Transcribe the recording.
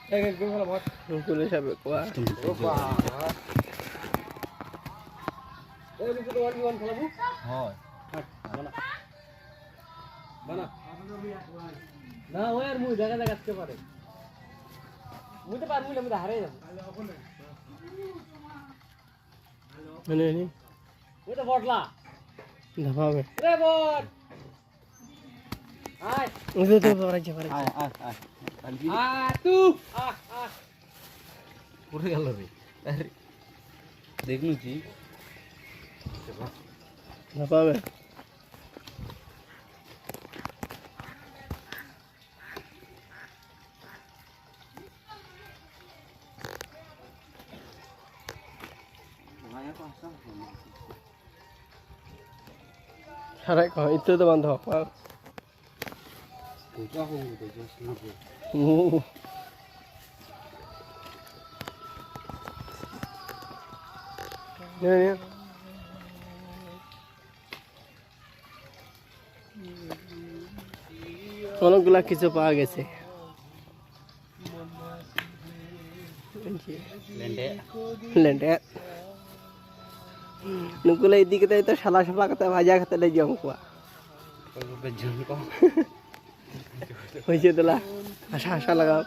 Nukulo sabi ko ah. না ওই আর মুই দেখা দেখা আসতে পারে মুই তো পারবো না, আমি হারে যাব। Ano ni? ওই তো বটলা Dapawe. রে বট আয় Udah tuh paraja. তু পুরো গেল রে দেখলু জি Dapawe. Sarai ko itu tuh mantap. কোথা হবো তো জাস্ট না Ini. অনেকগুলা কিছু পাওয়া গেছে। লেন্ডে নুকুলা এদিকে তো শালা শালা কথা ভাজা খেতে লে জম কোয়া হয়েছে তোলা আশা আশা লাগাও